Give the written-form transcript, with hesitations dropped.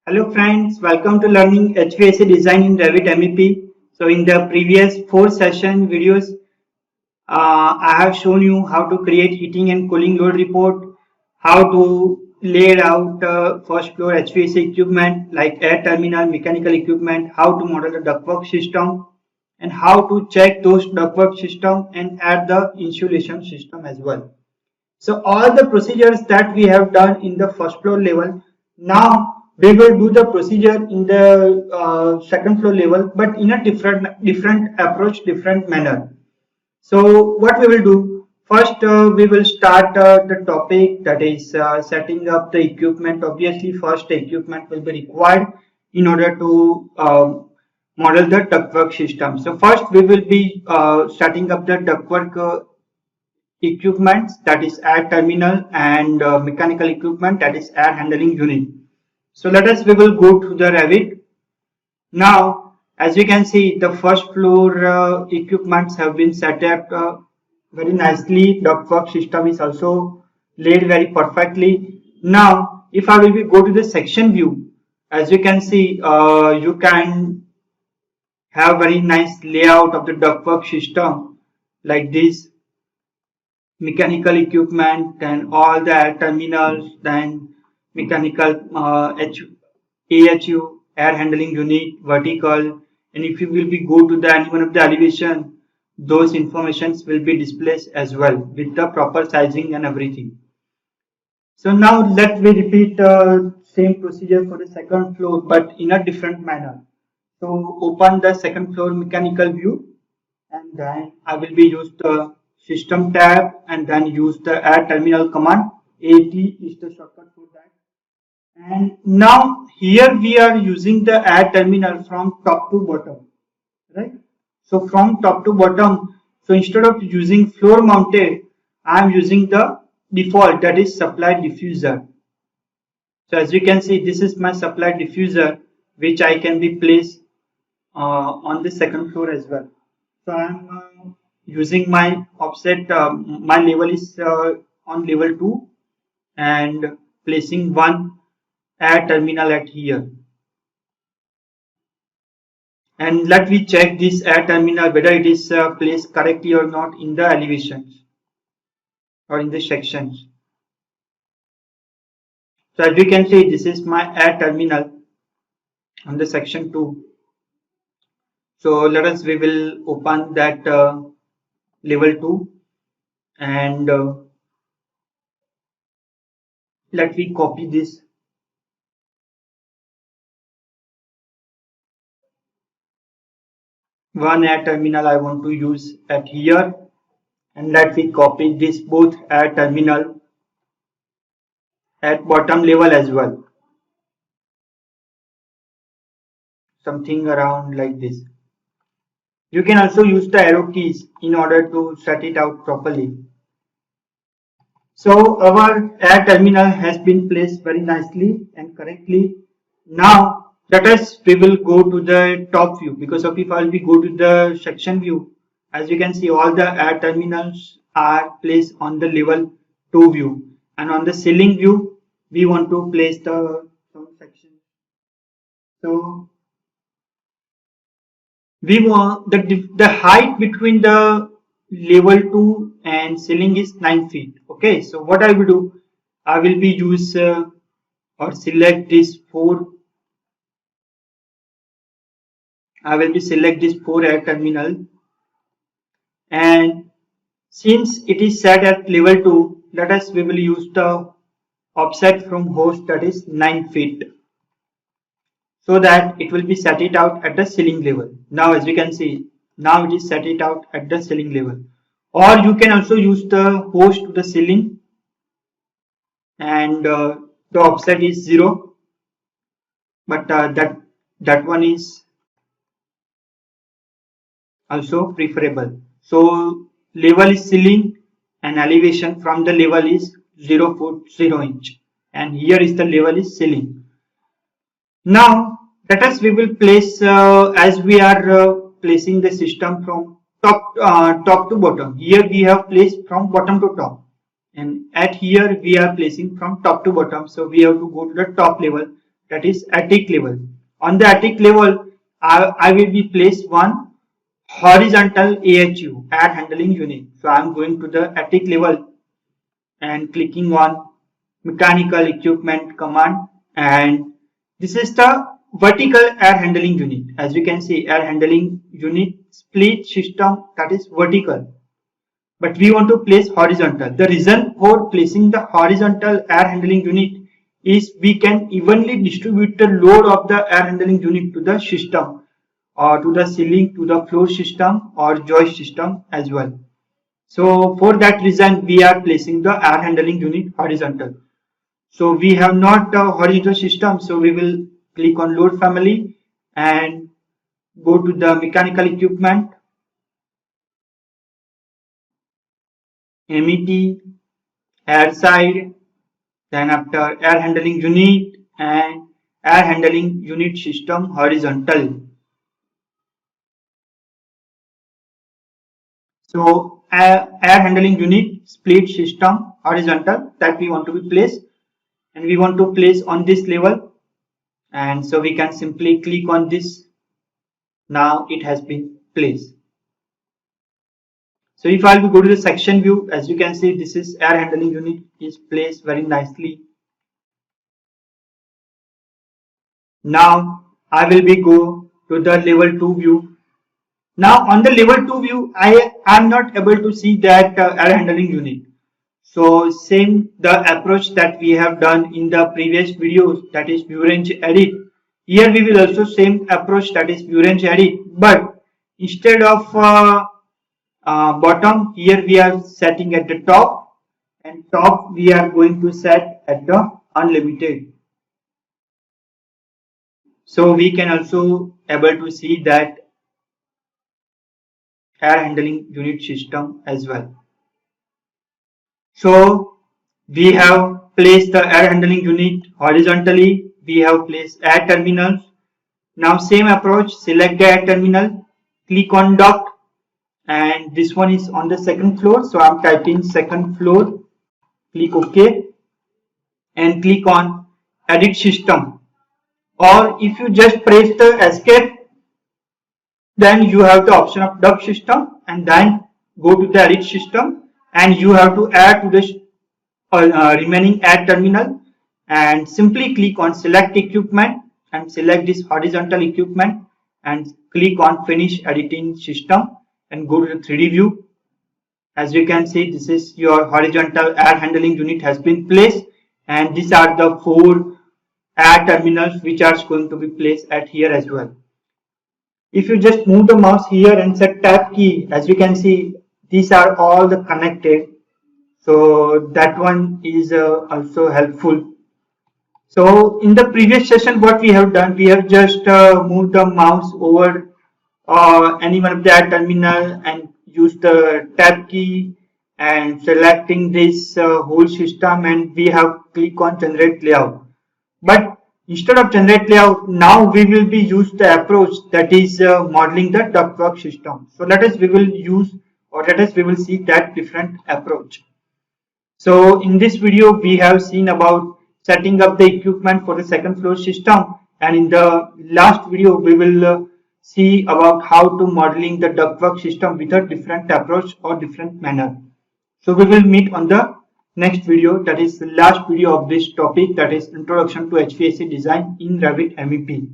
Hello friends, welcome to learning HVAC design in Revit MEP. So in the previous 4 session videos, I have shown you how to create heating and cooling load report, how to lay out first floor HVAC equipment like air terminal, mechanical equipment, how to model the ductwork system, and how to check those ductwork system and add the insulation system as well. So all the procedures that we have done in the first floor level, now we will do the procedure in the second floor level, but in a different approach, different manner. So what we will do first, we will start the topic, that is setting up the equipment. Obviously, first the equipment will be required in order to model the ductwork system. So first we will be setting up the ductwork equipment, that is air terminal, and mechanical equipment, that is air handling unit. So we will go to the Revit. Now as you can see, the first floor equipments have been set up very nicely. Ductwork system is also laid very perfectly. Now if I will be go to the section view, as you can see, you can have very nice layout of the ductwork system like this: mechanical equipment, then all the air terminals, then mechanical AHU, air handling unit, vertical, and if you will be go to the any one of the elevation, those informations will be displayed as well with the proper sizing and everything. So now let me repeat same procedure for the second floor, but in a different manner. So open the second floor mechanical view, and then I will be use the system tab and then use the air terminal command. AT is the shortcut for that. And now here we are using the air terminal from top to bottom, right? So from top to bottom, so instead of using floor mounted, I am using the default, that is supply diffuser. So as you can see, this is my supply diffuser, which I can be placed on the second floor as well. So I am using my offset, my level is on level 2, and placing one air terminal at here. And let me check this air terminal whether it is placed correctly or not in the elevations or in the sections. So as you can see, this is my air terminal on the section 2. So we will open that level 2, and let me copy this. One air terminal I want to use at here, and let me copy this both air terminal at bottom level as well. Something around like this. You can also use the arrow keys in order to set it out properly. So our air terminal has been placed very nicely and correctly. Now we will go to the top view, because of if we go to the section view, as you can see, all the air terminals are placed on the level 2 view, and on the ceiling view we want to place the some section. So we want the height between the level 2 and ceiling is 9 feet. Okay, so what I will do, I will be use or select this 4. I will be select this 4 air terminal, and since it is set at level 2, we will use the offset from host, that is 9 feet, so that it will be set it out at the ceiling level. Now as you can see, now it is set it out at the ceiling level. Or you can also use the host to the ceiling, and the offset is 0, but that one is also preferable. So level is ceiling, and elevation from the level is 0 foot 0 inch, and here is the level is ceiling. Now we will place as we are placing the system from top to bottom. Here we have placed from bottom to top, and at here we are placing from top to bottom. So we have to go to the top level. that is attic level. On the attic level, I will be placed one horizontal AHU, air handling unit. So I am going to the attic level and clicking on mechanical equipment command, and this is the vertical air handling unit. As you can see, air handling unit split system, that is vertical, but we want to place horizontal. The reason for placing the horizontal air handling unit is we can evenly distribute the load of the air handling unit to the system, or to the ceiling, to the floor system or joist system as well. So for that reason we are placing the air handling unit horizontal. So we have not a horizontal system, so we will click on load family and go to the mechanical equipment, MEP, air side, then after air handling unit and air handling unit system horizontal. So air handling unit split system horizontal, that we want to be placed, and we want to place on this level, and so we can simply click on this. Now it has been placed. So if I will go to the section view, as you can see, this is air handling unit is placed very nicely. Now I will be go to the level 2 view. Now on the level 2 view, I am not able to see that air handling unit. So same the approach that we have done in the previous videos, that is view range edit. Here we will also same approach, that is view range edit, but instead of bottom, here we are setting at the top, and top we are going to set at the unlimited. So we can also able to see that air handling unit system as well. So we have placed the air handling unit horizontally. We have placed air terminals. Now same approach, select the air terminal, click on duct, and this one is on the second floor. So I'm typing second floor, click OK, and click on edit system. Or if you just press the escape, then you have the option of duct system, and then go to the edit system, and you have to add to the remaining add terminal, and simply click on select equipment and select this horizontal equipment and click on finish editing system and go to the 3D view. As you can see, this is your horizontal air handling unit has been placed, and these are the 4 air terminals which are going to be placed at here as well. If you just move the mouse here and set tab key, as you can see, these are all the connected. So that one is also helpful. So in the previous session, what we have done, we have just moved the mouse over any one of the terminal and use the tab key and selecting this whole system, and we have click on generate layout. But instead of generate layout, now we will be use the approach that is modeling the ductwork system. So let us we will use, or let us we will see that different approach. So in this video we have seen about setting up the equipment for the second floor system, and in the last video we will see about how to modeling the ductwork system with a different approach or different manner. So we will meet on the next video, that is the last video of this topic, that is introduction to HVAC design in Revit MEP.